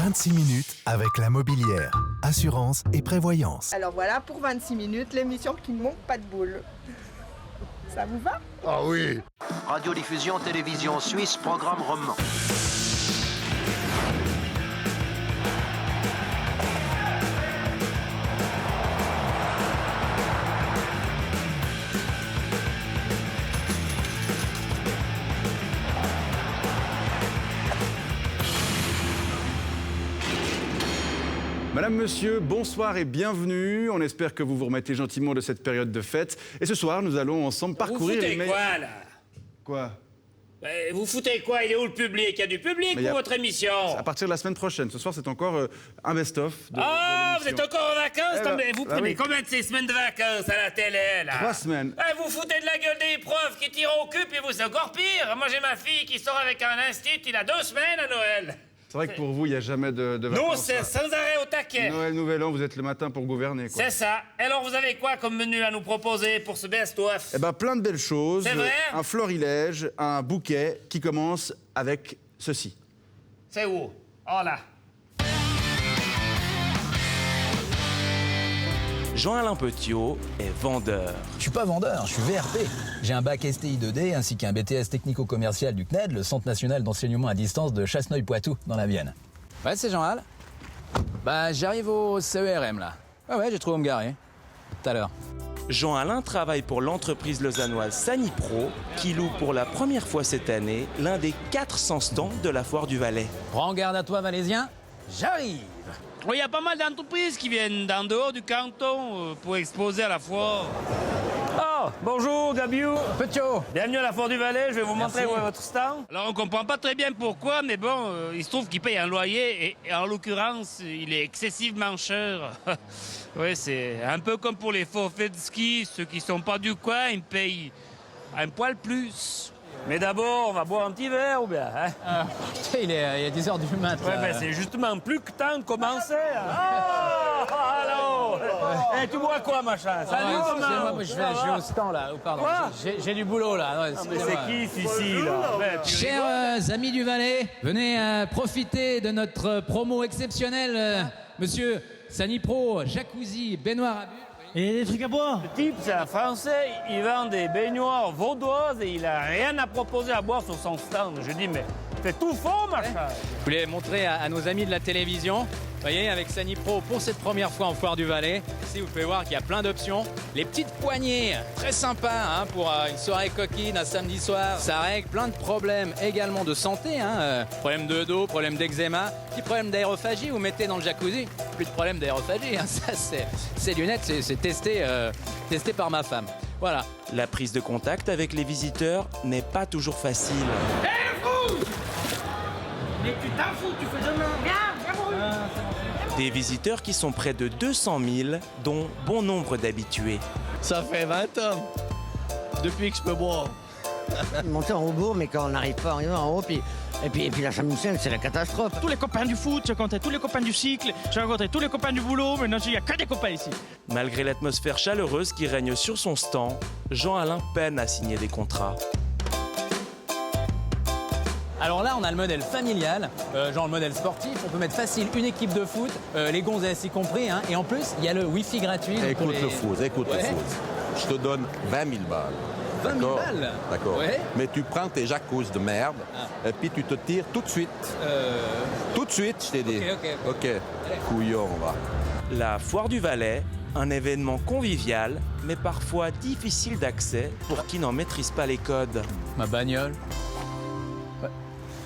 26 minutes avec la Mobilière. Assurance et prévoyance. Alors voilà, pour 26 minutes, l'émission qui ne manque pas de boule. Ça vous va? Ah oui. Radiodiffusion télévision suisse, programme roman. Madame, monsieur, bonsoir et bienvenue. On espère que vous vous remettez gentiment de cette période de fête. Et ce soir, nous allons ensemble parcourir... Vous foutez quoi, là? Quoi? Vous foutez quoi? Il est où le public? Il y a du public pour votre émission? À partir de la semaine prochaine. Ce soir, c'est encore un best-of de vous êtes encore en vacances? Eh ben, Mais vous prenez combien de ces semaines de vacances à la télé, là? 3 semaines. Vous foutez de la gueule des profs qui tirent au cul, puis vous, c'est encore pire. Moi, j'ai ma fille qui sort avec un institut, il a 2 semaines à Noël. C'est vrai que pour vous, il n'y a jamais de vacances. Non, c'est sans arrêt au taquet. Noël, Nouvel An, vous êtes le matin pour gouverner, quoi. C'est ça. Alors, vous avez quoi comme menu à nous proposer pour ce best-of? Eh ben, plein de belles choses. C'est vrai? Un florilège, un bouquet qui commence avec ceci. C'est où? Oh là. Jean-Alain Petiot est vendeur. Je suis pas vendeur, je suis VRP. J'ai un bac STI 2D ainsi qu'un BTS technico-commercial du CNED, le Centre national d'enseignement à distance de Chasseneuil-Poitou, dans la Vienne. Ouais, c'est Jean-Al. J'arrive au CERM, là. Ouais, j'ai trouvé où me garer. Tout à l'heure. Jean-Alain travaille pour l'entreprise lausannoise Sanipro, qui loue pour la première fois cette année l'un des 400 stands de la Foire du Valais. Prends garde à toi, Valaisien. J'arrive. Il y a pas mal d'entreprises qui viennent d'en dehors du canton pour exposer à la foire. Oh, bonjour Gabiou. Petiot. Bienvenue à la Foire du Valais, je vais vous Merci. montrer où est votre stand. Alors on comprend pas très bien pourquoi, mais bon, il se trouve qu'il paye un loyer et en l'occurrence, il est excessivement cher. Oui, c'est un peu comme pour les forfaits de ski, ceux qui sont pas du coin, ils payent un poil plus. Mais d'abord, on va boire un petit verre ou bien, hein? Il est 10h du matin. Ouais, c'est justement plus que temps de commencer. Oh, allô! Tu bois quoi, machin? Salut, Excusez-moi, je vais au stand, là. Oh, pardon. Quoi? J'ai du boulot, là. Ouais, Mais c'est qui, ici, là? Chers amis du Valais, venez profiter de notre promo exceptionnelle. Monsieur Sanipro, jacuzzi, baignoire à bulles. Et des trucs à boire? Le type, c'est un Français, il vend des baignoires vaudoises et il a rien à proposer à boire sur son stand. Je dis, mais c'est tout faux, machin. Je voulais montrer à nos amis de la télévision. Vous voyez, avec Sanipro, pour cette première fois en Foire du Valais, ici vous pouvez voir qu'il y a plein d'options. Les petites poignées, très sympa hein, pour une soirée coquine un samedi soir. Ça règle plein de problèmes également de santé. Problème de dos, problème d'eczéma, petit problème d'aérophagie, vous mettez dans le jacuzzi. Plus de problème d'aérophagie, hein. Ça c'est lunettes, c'est testé par ma femme. Voilà. La prise de contact avec les visiteurs n'est pas toujours facile. Mais tu t'en fous, tu fais de viens, Des visiteurs qui sont près de 200 000, dont bon nombre d'habitués. Ça fait 20 ans, depuis que je peux boire. Monter en robot, mais quand on n'arrive pas à arriver en haut, et puis la Saint-Michel, c'est la catastrophe. Tous les copains du foot, j'ai rencontré tous les copains du cycle, j'ai rencontré tous les copains du boulot, maintenant il n'y a que des copains ici. Malgré l'atmosphère chaleureuse qui règne sur son stand, Jean-Alain peine à signer des contrats. Alors là, on a le modèle familial, genre le modèle sportif. On peut mettre facile une équipe de foot, les gonzesses y compris. Hein, et en plus, il y a le Wi-Fi gratuit. Écoute le foot. Ouais. Je te donne 20 000 balles. 20 000 D'accord? balles. D'accord. Ouais. Mais tu prends tes jacuzzis de merde et puis tu te tires tout de suite. Tout de suite, je t'ai dit. Ok. Couillon, va. La Foire du Valais, un événement convivial, mais parfois difficile d'accès pour qui n'en maîtrise pas les codes. Ma bagnole.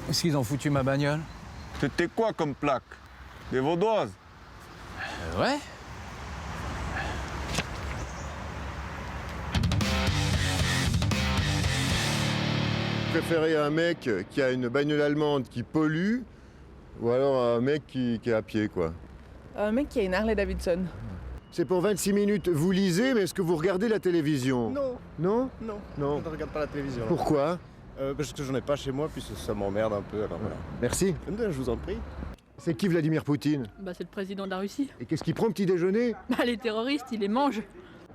Est-ce qu'ils ont foutu ma bagnole? C'était quoi comme plaque? Des vaudoises? Ouais. Vous préférez un mec qui a une bagnole allemande qui pollue ou alors un mec qui est à pied, quoi? Un mec qui a une Harley Davidson. C'est pour 26 minutes. Vous lisez, mais est-ce que vous regardez la télévision? Non. Non? Non. Je ne regarde pas la télévision. Pourquoi? Parce que j'en ai pas chez moi, puis ça m'emmerde un peu. Alors voilà. Merci. Je vous en prie. C'est qui Vladimir Poutine? C'est le président de la Russie. Et qu'est-ce qu'il prend petit déjeuner? Les terroristes, il les mange.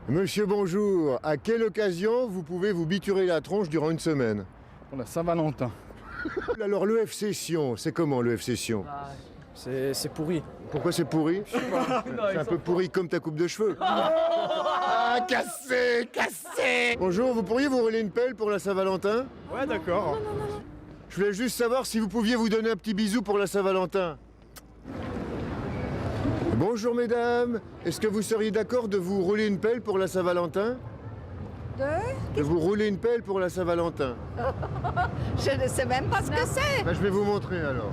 Monsieur, bonjour. À quelle occasion vous pouvez vous biturer la tronche durant une semaine? Pour la Saint-Valentin. Alors le F-Session, c'est comment le F-Session? C'est pourri. Pourquoi c'est pourri? C'est un peu pourri comme ta coupe de cheveux. Ah, cassé. Bonjour, vous pourriez vous rouler une pelle pour la Saint-Valentin? Ouais, d'accord. Je voulais juste savoir si vous pouviez vous donner un petit bisou pour la Saint-Valentin. Bonjour mesdames, est-ce que vous seriez d'accord de vous rouler une pelle pour la Saint-Valentin? De vous rouler une pelle pour la Saint-Valentin. Je ne sais même pas ce que c'est. Je vais vous montrer alors.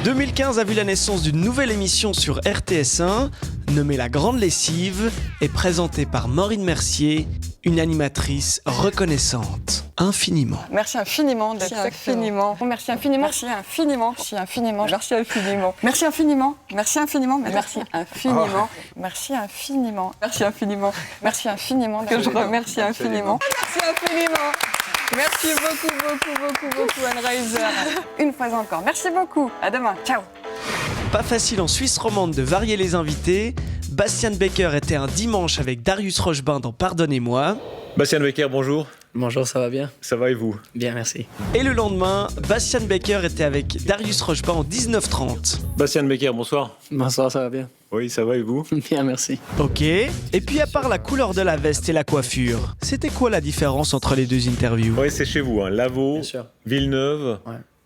2015 a vu la naissance d'une nouvelle émission sur RTS1, nommée La Grande Lessive, et présentée par Maureen Mercier, une animatrice reconnaissante infiniment. Merci infiniment d'être infiniment. Merci infiniment. Merci infiniment. Merci infiniment. Merci infiniment. Merci infiniment. Merci infiniment. Merci infiniment. Merci infiniment. Merci infiniment. Merci infiniment. Que je remercie infiniment. Merci infiniment. Merci beaucoup, Anne Reiser. Une fois encore. Merci beaucoup. À demain. Ciao. Pas facile en Suisse romande de varier les invités. Bastian Becker était un dimanche avec Darius Rochebain dans Pardonnez-moi. Bastian Becker, bonjour. Bonjour, ça va bien? Ça va et vous? Bien, merci. Et le lendemain, Bastian Becker était avec Darius Rochebain en 19h30. Bastian Becker, bonsoir. Bonsoir, ça va bien? Oui, ça va et vous? Bien, merci. Ok. Et puis à part la couleur de la veste et la coiffure, c'était quoi la différence entre les deux interviews? Oui, c'est chez vous, hein. Lavaux, Villeneuve,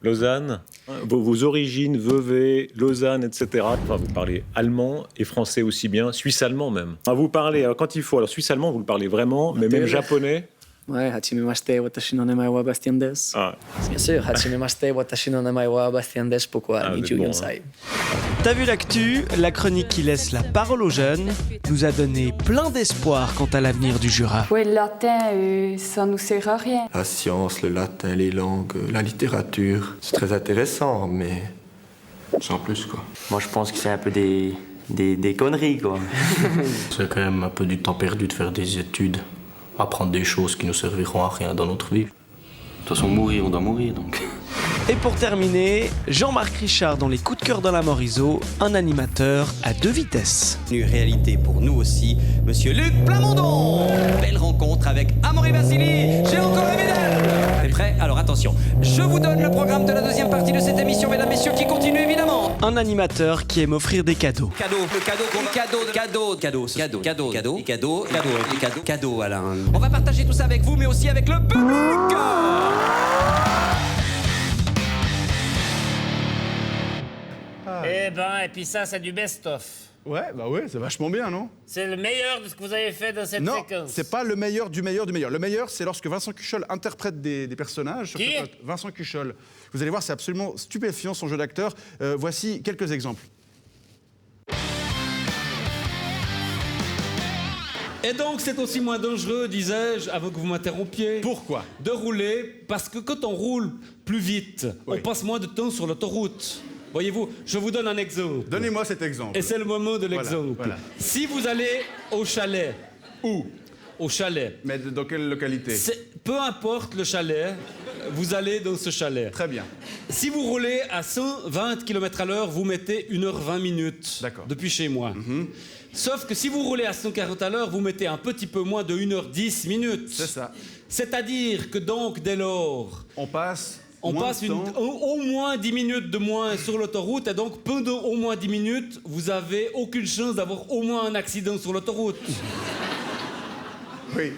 Lausanne. Vos origines, Vevey, Lausanne, etc. Enfin, vous parlez allemand et français aussi bien, suisse-allemand même. Enfin, vous parlez, quand il faut, alors suisse-allemand, vous le parlez vraiment, mais même japonais. Ouais, hachimemashite, watashi no namae wa Bastian desu. Bien sûr, hachimemashite, watashi no namae wa Bastian desu, pourquoi Niju Yonsai. T'as vu l'actu? La chronique qui laisse la parole aux jeunes nous a donné plein d'espoir quant à l'avenir du Jura. Oui, le latin, ça nous sert à rien. La science, le latin, les langues, la littérature, c'est très intéressant, mais sans plus, quoi. Moi, je pense que c'est un peu des conneries, quoi. C'est quand même un peu du temps perdu de faire des études, apprendre des choses qui ne serviront à rien dans notre vie. De toute façon, mourir, on doit mourir, donc... Et pour terminer, Jean-Marc Richard dans les coups de cœur dans la Morisot, un animateur à 2 vitesses. Une réalité pour nous aussi, Monsieur Luc Plamondon. Belle rencontre avec Amaury Vassili. J'ai encore rêvé d'elle. T'es prêt? Alors attention, je vous donne le programme de la deuxième partie de cette émission, mesdames, messieurs, qui continue évidemment. Un animateur qui aime offrir des cadeaux. Cadeau, Alain. On va partager tout ça avec vous, mais aussi avec le public. Et puis ça, c'est du best-of. Ouais, c'est vachement bien, non? C'est le meilleur de ce que vous avez fait dans cette séquence. Non, c'est pas le meilleur du meilleur du meilleur. Le meilleur, c'est lorsque Vincent Cuchol interprète des personnages. Qui? Vincent Cuchol. Vous allez voir, c'est absolument stupéfiant son jeu d'acteur. Voici quelques exemples. Et donc, c'est aussi moins dangereux, disais-je, avant que vous m'interrompiez. Pourquoi? De rouler, parce que quand on roule plus vite, on passe moins de temps sur l'autoroute. Voyez-vous, je vous donne un exemple. Donnez-moi cet exemple. Et c'est le moment de l'exemple. Voilà. Si vous allez au chalet. Où? Au chalet. Mais dans quelle localité? Peu importe le chalet, vous allez dans ce chalet. Très bien. Si vous roulez à 120 km/h, vous mettez 1h20 minutes. D'accord. Depuis chez moi. Sauf que si vous roulez à 140 à l'heure, vous mettez un petit peu moins de 1h10 minutes. C'est ça. C'est-à-dire que donc, dès lors... On passe au moins 10 minutes de moins sur l'autoroute, et donc pendant au moins 10 minutes, vous avez aucune chance d'avoir au moins un accident sur l'autoroute. Oui.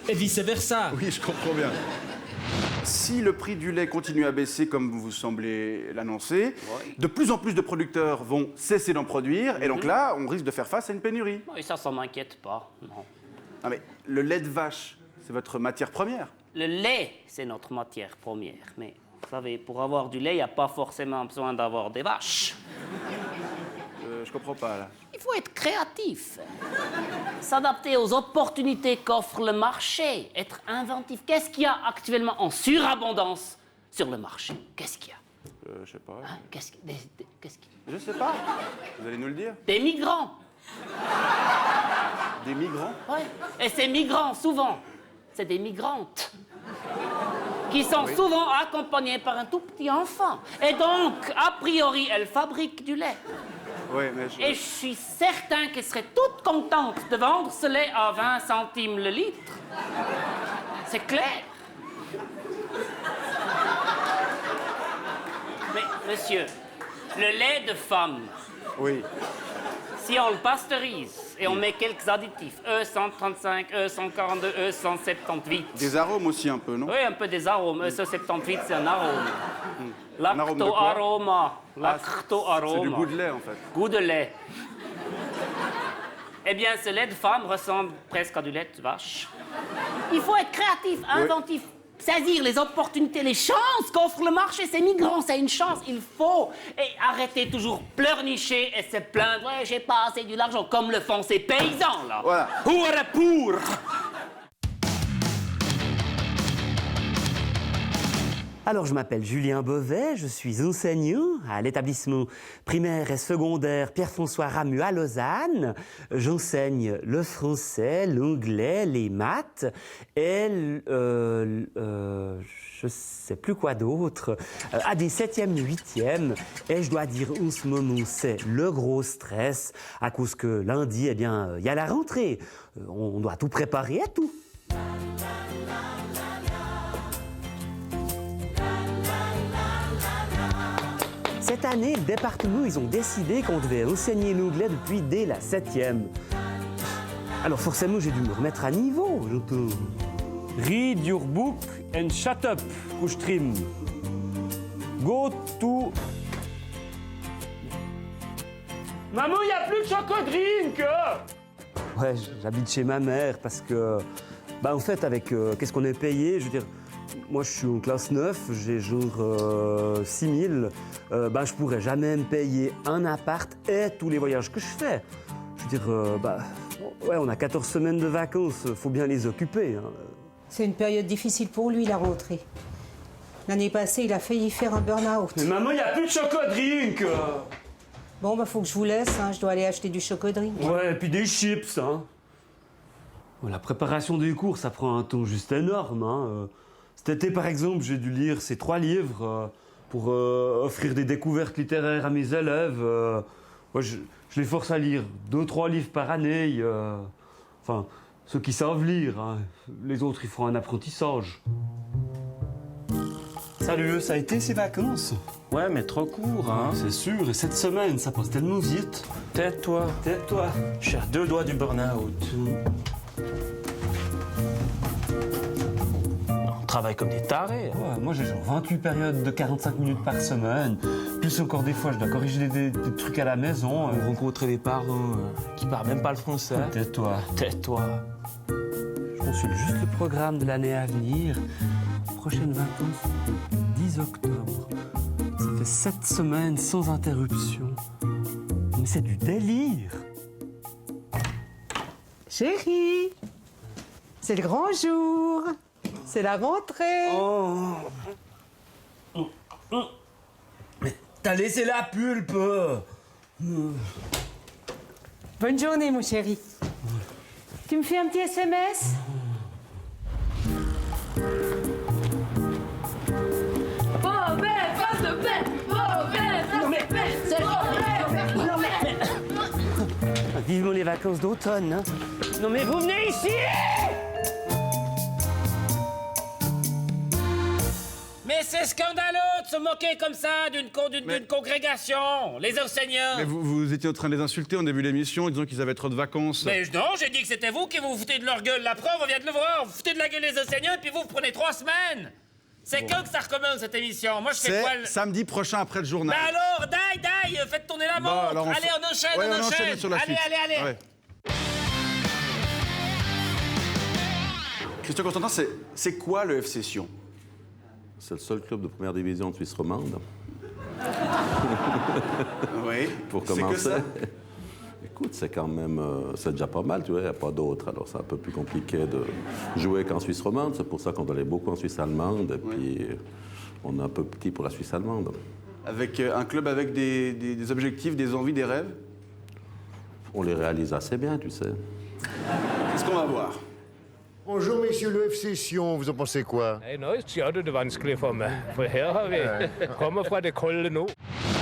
Et vice-versa. Oui, je comprends bien. Si le prix du lait continue à baisser comme vous semblez l'annoncer, de plus en plus de producteurs vont cesser d'en produire, et donc là, on risque de faire face à une pénurie. Et ça m'inquiète pas, non. Ah mais le lait de vache, c'est votre matière première. Le lait, c'est notre matière première. Mais vous savez, pour avoir du lait, il n'y a pas forcément besoin d'avoir des vaches. Je comprends pas, là. Il faut être créatif. S'adapter aux opportunités qu'offre le marché. Être inventif. Qu'est-ce qu'il y a actuellement en surabondance sur le marché? Qu'est-ce qu'il y a? Je sais pas. Hein? Qu'est-ce qu'il y a? Je sais pas. Vous allez nous le dire. Des migrants. Des migrants? Ouais. Et ces migrants, souvent, c'est des migrantes. Qui sont souvent accompagnées par un tout petit enfant. Et donc, a priori, elles fabriquent du lait. Oui, mais Et je suis certain qu'elles seraient toutes contentes de vendre ce lait à 20 centimes le litre. C'est clair. Monsieur, le lait de femme, Oui. si on le pasteurise et on met quelques additifs, E135, E142, E178. Des arômes aussi un peu, non? Oui, un peu des arômes. E178, c'est un arôme. Un arôme de quoi? Lacto-aroma. Lacto-aroma. C'est du goût de lait, en fait. Goût de lait. Eh bien, ce lait de femme ressemble presque à du lait de vache. Il faut être créatif, inventif, saisir les opportunités, les chances qu'offre le marché. Ces migrants, c'est une chance, il faut. Et arrêter toujours pleurnicher et se plaindre. Ouais, j'ai pas assez de l'argent, comme le font ces paysans, là. Voilà. Pour. Alors, je m'appelle Julien Beauvais, je suis enseignant à l'établissement primaire et secondaire Pierre-François Ramu à Lausanne. J'enseigne le français, l'anglais, les maths et je sais plus quoi d'autre, à des 7e, 8e. Et je dois dire, en ce moment, c'est le gros stress à cause que lundi, eh bien, il y a la rentrée. On doit tout préparer et tout. Cette année, le département, ils ont décidé qu'on devait enseigner l'anglais dès la 7e. Alors forcément, j'ai dû me remettre à niveau. Read your book and shut up, Kustrim. Go to... Maman, il n'y a plus de chocodrink. Ouais, j'habite chez ma mère parce que... en fait, avec... qu'est-ce qu'on est payé? Je veux dire... Moi, je suis en classe 9, j'ai genre 6 000. Je pourrais jamais me payer un appart et tous les voyages que je fais. Je veux dire, ouais, on a 14 semaines de vacances, faut bien les occuper. Hein. C'est une période difficile pour lui, la rentrée. L'année passée, il a failli faire un burn-out. Mais maman, il n'y a plus de chocodrink. Bon, faut que je vous laisse, hein. Je dois aller acheter du chocodrink. Ouais, et puis des chips, hein. La préparation des cours, ça prend un temps juste énorme, hein. Cet été, par exemple, j'ai dû lire ces 3 livres pour offrir des découvertes littéraires à mes élèves. Ouais, je les force à lire 2-3 livres par année. Enfin, ceux qui savent lire, hein. Les autres, ils font un apprentissage. Salut, ça a été ces vacances? Ouais, mais trop court, hein. C'est sûr, et cette semaine, ça passe tellement vite. Tais-toi. Tais-toi. Je suis à 2 doigts du burn-out. On travaille comme des tarés. Ouais, moi, j'ai genre 28 périodes de 45 minutes par semaine. Plus encore des fois, je dois corriger des trucs à la maison. Rencontrer des parents qui parlent même pas le français. Tais-toi. Tais-toi. Je consulte juste le programme de l'année à venir. Prochaine vacances, 10 octobre. Ça fait 7 semaines sans interruption. Mais c'est du délire. Chérie, c'est le grand jour. C'est la rentrée. Mais t'as laissé la pulpe. Bonne journée, mon chéri. Tu me fais un petit SMS? Vivement les vacances d'automne, hein. Non mais vous venez ici! Mais c'est scandaleux de se moquer comme ça d'une congrégation, les enseignants. Mais vous étiez en train de les insulter en début d'émission, en disant qu'ils avaient trop de vacances. Mais non, j'ai dit que c'était vous qui vous foutez de leur gueule. La preuve, on vient de le voir. Vous foutez de la gueule les enseignants et puis vous prenez 3 semaines. C'est quand que ça recommence cette émission? Moi, je fais quoi C'est samedi prochain après le journal. Mais alors, daille, faites tourner la montre. Alors allez, on enchaîne, ouais, on enchaîne. sur la suite. Allez. Ouais. Christian Constantin, c'est quoi le FC Sion? C'est le seul club de première division de Suisse romande. Oui. Pour C'est commencer. que ça. Écoute, c'est quand même, c'est déjà pas mal, tu vois, il n'y a pas d'autres. Alors c'est un peu plus compliqué de jouer qu'en Suisse romande. C'est pour ça qu'on doit aller beaucoup en Suisse allemande. Et puis, on est un peu petit pour la Suisse allemande. Avec un club avec des objectifs, des envies, des rêves? On les réalise assez bien, tu sais. Qu'est-ce qu'on va voir? Bonjour, messieurs le FC Sion, vous en pensez quoi?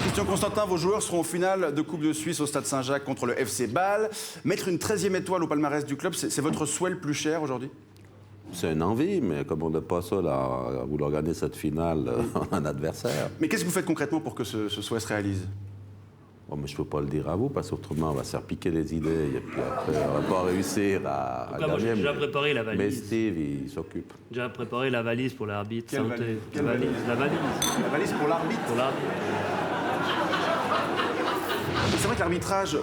Christian Constantin, vos joueurs seront en finale de Coupe de Suisse au Stade Saint-Jacques contre le FC Bâle. Mettre une 13e étoile au palmarès du club, c'est votre souhait le plus cher aujourd'hui? C'est une envie, mais comme on n'est pas seul à vouloir gagner cette finale, on a un adversaire. Mais qu'est-ce que vous faites concrètement pour que ce souhait se réalise? Bon, mais je ne peux pas le dire à vous, parce qu'autrement, on va se faire piquer les idées, et puis après, on ne va pas réussir à Moi, gagner. j'ai déjà préparé la valise. Mais Steve, il s'occupe. J'ai déjà préparé la valise pour l'arbitre. Quelle santé. valise? La valise. La valise pour l'arbitre? Pour l'arbitre. C'est vrai que l'arbitrage,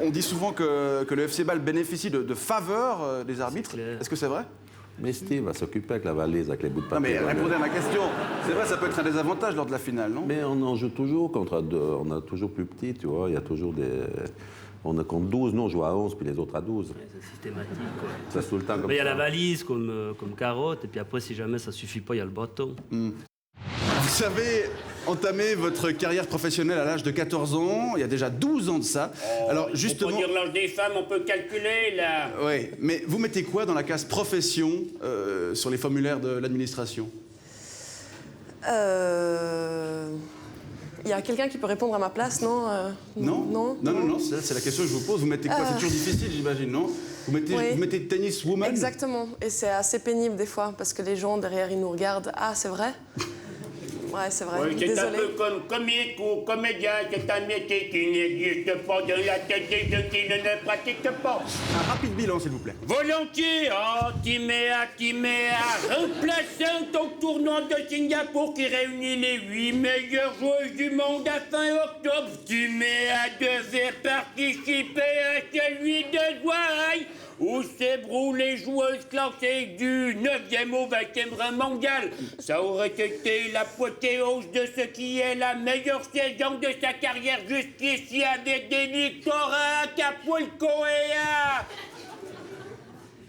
on dit souvent que le FC Bâle bénéficie de faveurs des arbitres. Est-ce que c'est vrai? Mais Steve va s'occuper avec la valise, avec les bouts de Non papier. mais répondez à ma question. C'est vrai, ça peut être un désavantage lors de la finale, non? Mais on en joue toujours contre deux. On a toujours plus petit, tu vois. Il y a toujours des... On est contre 12, nous on joue à 11, puis les autres à 12. C'est systématique, quoi. C'est tout le temps comme ça. Il y a la valise comme carotte, et puis après, si jamais ça suffit pas, il y a le bâton. Vous avez entamé votre carrière professionnelle à l'âge de 14 ans, il y a déjà 12 ans de ça. Alors justement... Pour dire l'âge des femmes, on peut calculer, là. Oui, mais vous mettez quoi dans la case profession sur les formulaires de l'administration? Il y a quelqu'un qui peut répondre à ma place, non? Non, c'est la question que je vous pose. Vous mettez quoi? C'est toujours difficile, j'imagine, non? Vous mettez tennis woman? Exactement, et c'est assez pénible des fois, parce que les gens derrière, ils nous regardent. Ah, c'est vrai? Ouais, c'est vrai. Oui, c'est un Désolée. peu comme comique ou comédien, c'est un métier qui n'existe pas dans la tête des gens qui ne le pratiquent pas. Un rapide bilan, s'il vous plaît. Volontiers, Timéa, remplaçant au tournoi de Singapour qui réunit les 8 meilleures joueuses du monde à fin octobre. Timéa devait participer à celui de Douai, où s'ébrouent les joueuses classées du 9e au 20e rang mondial. Ça aurait été l'apothéose de ce qui est la meilleure saison de sa carrière jusqu'ici, avec des victoires à Acapulco et à...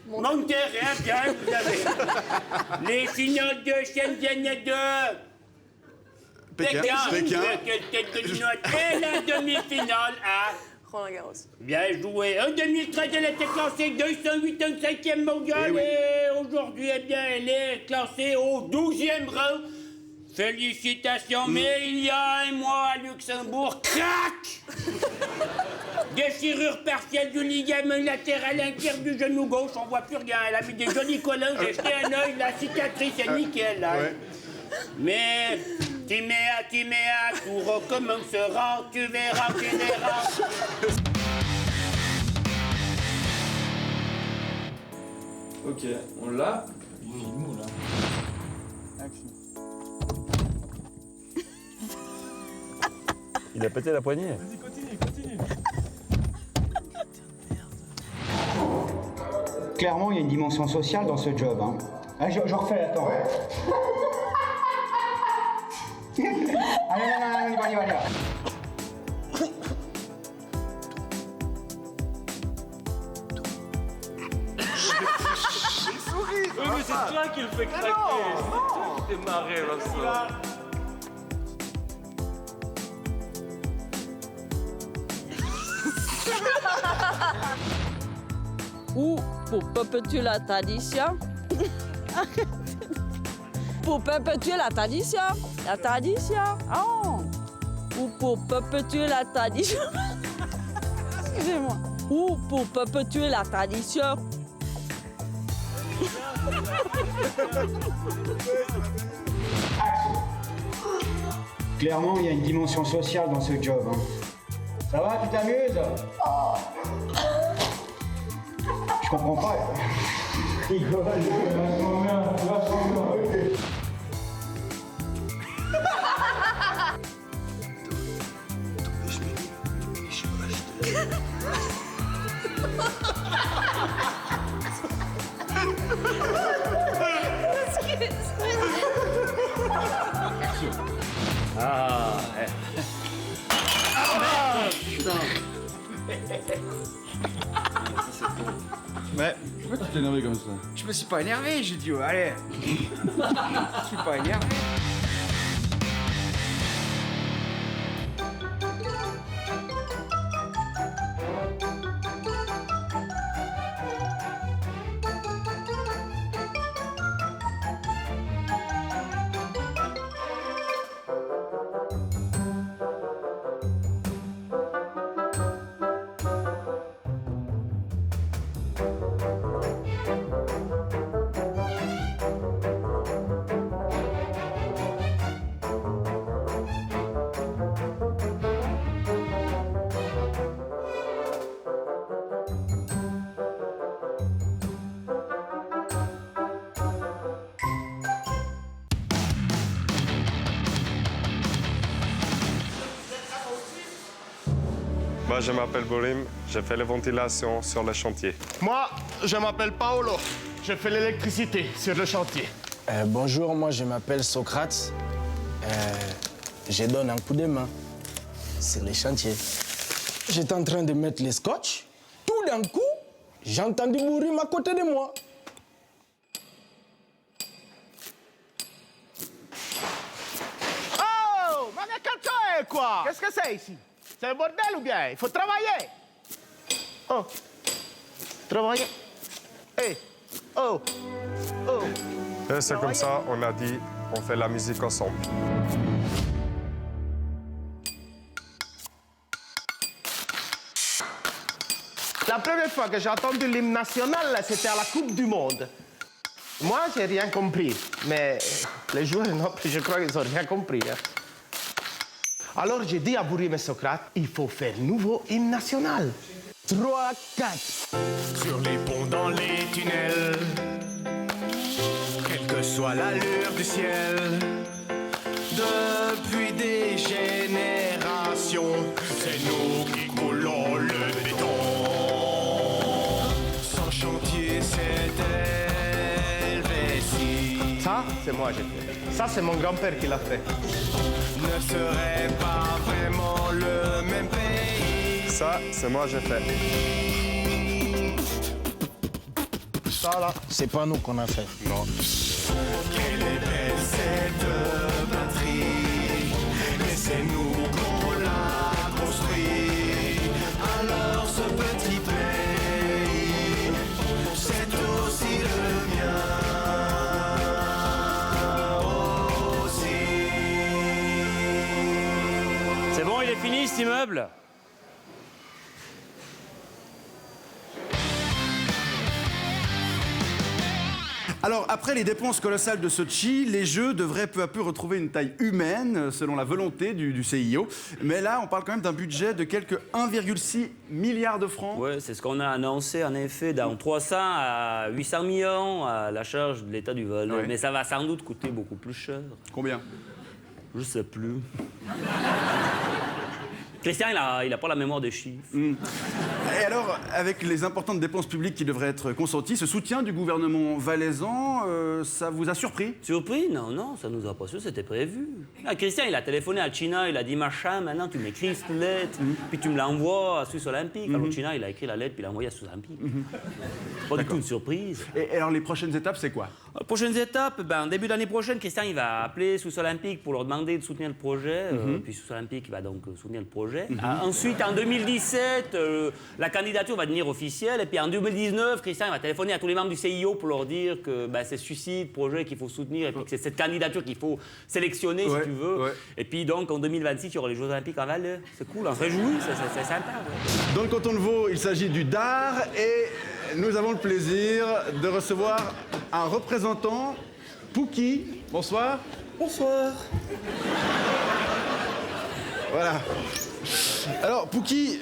Monterrey, bien, vous savez. Les finales de Shenzhen et de... Pékin. Quelle tête de note. Et la demi-finale à... Roland Garros. Bien joué. En 2013, elle était classée 285e mondial et aujourd'hui, eh bien, elle est classée au 12e rang. Félicitations, mais il y a un mois à Luxembourg, crac! Déchirure partielle du ligament latéral interne du genou gauche, on voit plus rien. Elle a mis des jolis collants, j'ai jeté un œil, la cicatrice est nickel, là. Mais... Timéa, tout recommencera, tu verras. Ok, on l'a. Il est mou là. Il a pété la poignée. Vas-y, continue. Clairement, il y a une dimension sociale dans ce job. Hein. Ah, je refais, attends. Allez, non, il va. Oui, mais c'est toi qui le fais craquer. T'es marré, là. Ou pour perpétuer la tradition. Pour perpétuer la tradition. La tradition. Oh. Ou pour perpétuer la tradition. Excusez-moi. Ou pour perpétuer la tradition. Clairement, il y a une dimension sociale dans ce job. Hein. Ça va, tu t'amuses? Je comprends pas. Rigole, vachement bien. Mais pourquoi tu t'es énervé comme ça? Je me suis pas énervé, j'ai dit, allez. Je suis pas énervé. Moi, je m'appelle Borim, je fais la ventilation sur le chantier. Moi, je m'appelle Paolo. Je fais l'électricité sur le chantier. Bonjour, moi je m'appelle Socrate. Je donne un coup de main sur les chantiers. J'étais en train de mettre les scotch. Tout d'un coup, j'ai entendu Borim à côté de moi. Oh, ma calcio è qua? Qu'est-ce que c'est ici? C'est un bordel ou bien? Il faut travailler. Oh, travailler. Hey, oh, oh. Et c'est comme ça, on a dit, on fait la musique ensemble. La première fois que j'ai entendu l'hymne national, c'était à la Coupe du Monde. Moi, j'ai rien compris, mais les joueurs, non, je crois qu'ils n'ont rien compris. Hein. Alors, j'ai dit à Borim et Socrate, il faut faire nouveau hymne national. 3, 4. Sur les ponts, dans les tunnels, quelle que soit l'allure du ciel, depuis des générations, c'est nous qui coulons le béton. Sans chantier, c'est Helvétie. Ça, c'est moi, j'ai fait. Ça, c'est mon grand-père qui l'a fait. Ne serait pas vraiment le même pays. Ça, c'est moi, j'ai fait. Ça, là, c'est pas nous qu'on a fait. Non. Quelle est belle cette patrie, mais c'est nous qu'on l'a construit. Alors ce petit pays, c'est aussi le mien. C'est bon, il est fini cet immeuble? Alors, après les dépenses colossales de Sochi, les Jeux devraient peu à peu retrouver une taille humaine, selon la volonté du CIO. Mais là, on parle quand même d'un budget de quelques 1,6 milliard de francs. Oui, c'est ce qu'on a annoncé, en effet, dans 300 à 800 millions à la charge de l'État du Valais. Ouais. Mais ça va sans doute coûter beaucoup plus cher. Combien? Je sais plus. Christian, il a pas la mémoire des chiffres. Et alors, avec les importantes dépenses publiques qui devraient être consenties, ce soutien du gouvernement valaisan, ça vous a surpris? Surpris? Non, ça nous a pas surpris, c'était prévu. Ah, Christian, il a téléphoné à China, il a dit machin, maintenant tu m'écris cette lettre, puis tu me l'envoies à Suisse Olympique. Alors China, il a écrit la lettre, puis il l'a envoyée à Suisse Olympique. Pas du tout une surprise. Et alors, les prochaines étapes, c'est quoi? Prochaines étapes, début d'année prochaine, Christian, il va appeler Suisse Olympique pour leur demander de soutenir le projet. Puis Suisse Olympique va donc soutenir le projet. Ensuite, en 2017, la candidature va devenir officielle. Et puis en 2019, Christian il va téléphoner à tous les membres du CIO pour leur dire que c'est ce projet qu'il faut soutenir et puis que c'est cette candidature qu'il faut sélectionner, si tu veux. Ouais. Et puis donc, en 2026, il y aura les Jeux Olympiques en Valais. C'est cool, on se réjouit, c'est sympa. Ouais. Dans le canton de Vaud, il s'agit du Dard et nous avons le plaisir de recevoir un représentant, Pouki. Bonsoir. Bonsoir. Voilà. Alors, Pouki,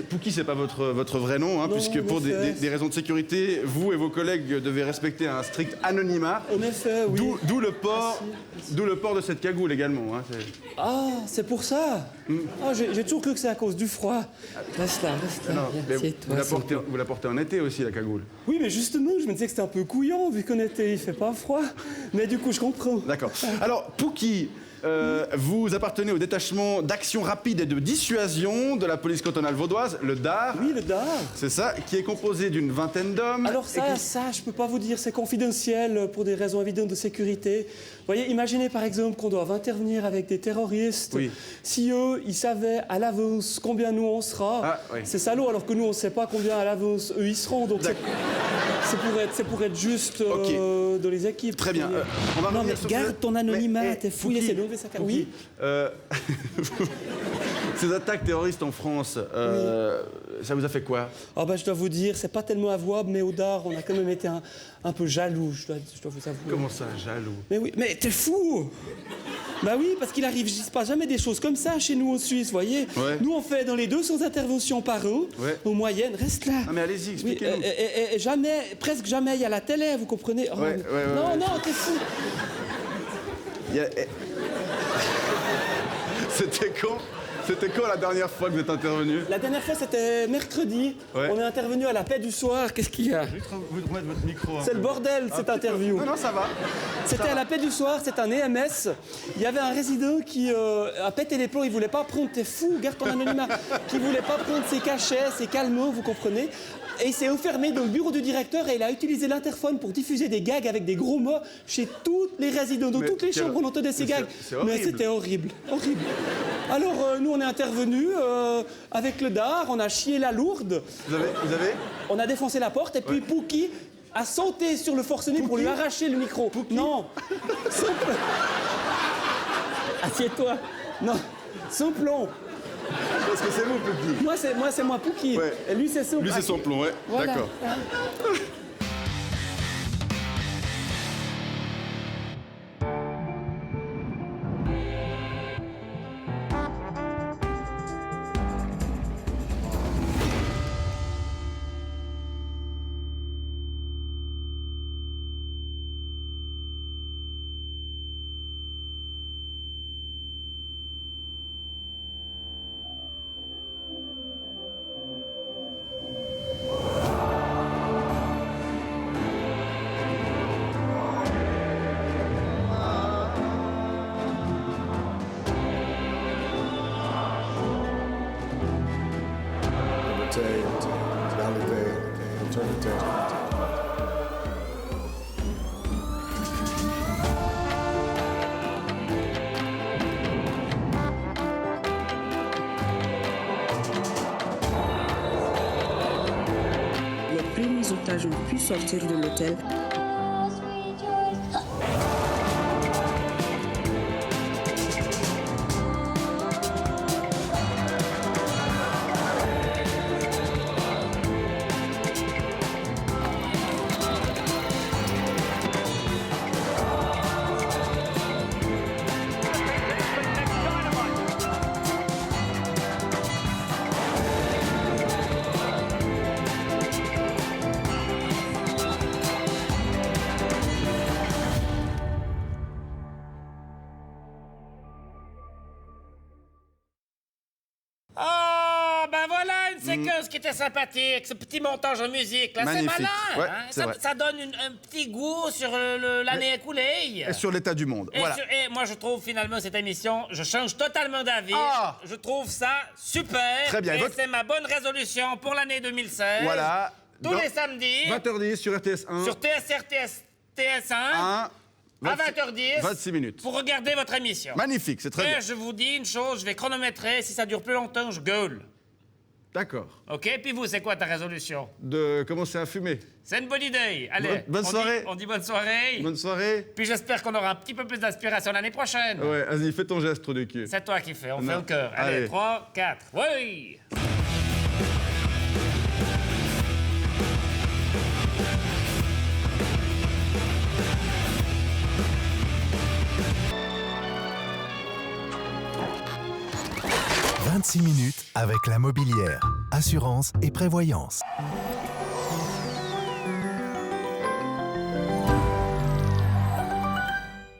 Pouki, c'est pas votre vrai nom, hein, non, puisque pour des raisons de sécurité, vous et vos collègues devez respecter un strict anonymat. En effet, oui. D'où le port de cette cagoule également. Hein, ah, c'est pour ça. Ah, j'ai toujours cru que c'est à cause du froid. Reste là. Non, vous la portez en été aussi, la cagoule. Oui, mais justement, je me disais que c'était un peu couillant, vu qu'en été, il fait pas froid. Mais du coup, je comprends. D'accord. Alors, Pouki, vous appartenez au détachement d'action rapide et de dissuasion de la police cantonale vaudoise, le DAR. Oui, le DAR. C'est ça, qui est composé d'une vingtaine d'hommes. Alors ça, je peux pas vous dire, c'est confidentiel pour des raisons évidentes de sécurité. Vous voyez, imaginez par exemple qu'on doit intervenir avec des terroristes. Oui. Si eux, ils savaient à l'avance combien nous on sera, c'est salaud, alors que nous, on sait pas combien à l'avance eux, ils seront. Donc c'est pour être juste dans les équipes. Très bien. On va non, mais garde ton anonymat, t'es fou, laissez lever sa carte. Oui. Ces attaques terroristes en France, ça vous a fait quoi? Je dois vous dire, c'est pas tellement avouable, mais au Dard, on a quand même été un peu jaloux, je dois vous avouer. Comment ça, jaloux? Mais oui, mais t'es fou! Bah oui, parce qu'il arrive, il se passe jamais des choses comme ça chez nous en Suisse, vous voyez. Ouais. Nous, on fait dans les 200 interventions par an, en moyenne, reste là. Ah mais allez-y, expliquez-nous. Oui, et jamais, presque jamais, il y a la télé, vous comprenez? Non, t'es fou. C'était quand? C'était quand la dernière fois que vous êtes intervenu? La dernière fois, c'était mercredi. Ouais. On est intervenu à la paix du soir. Qu'est-ce qu'il y a? Je vais vous remettre votre micro. C'est le bordel, cette interview. Non, ça va. C'était à la paix du soir, c'est un EMS. Il y avait un résident qui a pété les plombs, il voulait pas prendre, t'es fou, garde ton anonymat, qui voulait pas prendre ses cachets, ses calmants, vous comprenez. Et il s'est enfermé dans le bureau du directeur et il a utilisé l'interphone pour diffuser des gags avec des gros mots chez tous les résidents. Dans toutes les chambres, on entendait ces gags. Mais c'était horrible, horrible. Alors, nous, on est intervenus avec le dard, on a chié la lourde. Vous avez On a défoncé la porte et puis Pouki a sauté sur le forcené pour lui arracher le micro. Pouki. Non. Assieds-toi. Non. Souplon. Parce que c'est vous, Pouki. Moi, c'est moi, Pouki. Ouais. Et lui, c'est Souplon. Lui, c'est son plomb, ouais. Voilà. D'accord. Les premiers otages ont pu sortir de l'hôtel. Oh, ben voilà une séquence qui était sympathique, ce petit montage en musique, là, c'est Magnifique. malin. Ouais, hein, c'est vrai. ça donne un petit goût sur l'année écoulée. Et sur l'état du monde. Et, Voilà. et moi, je trouve finalement cette émission, je change totalement d'avis. Ah. Je trouve ça super. Très bien. Et Votre- c'est ma bonne résolution pour l'année 2016. Voilà. Tous les samedis. 20h10 sur RTS1. Sur TSR-TS1. À 20h10. 26 minutes. Pour regarder votre émission. Magnifique, c'est très Et bien. je vous dis une chose, je vais chronométrer. Si ça dure plus longtemps, je gueule. D'accord. OK? Puis vous, c'est quoi ta résolution? De commencer à fumer. C'est une bonne idée. Allez. Bonne soirée. On dit bonne soirée. Bonne soirée. Puis j'espère qu'on aura un petit peu plus d'inspiration l'année prochaine. Ouais, vas-y, fais ton geste, trou du cul. C'est toi qui fais. On Non. fait au cœur. Allez, Allez. 3, 4. Oui! « 26 minutes avec la Mobilière, assurance et prévoyance.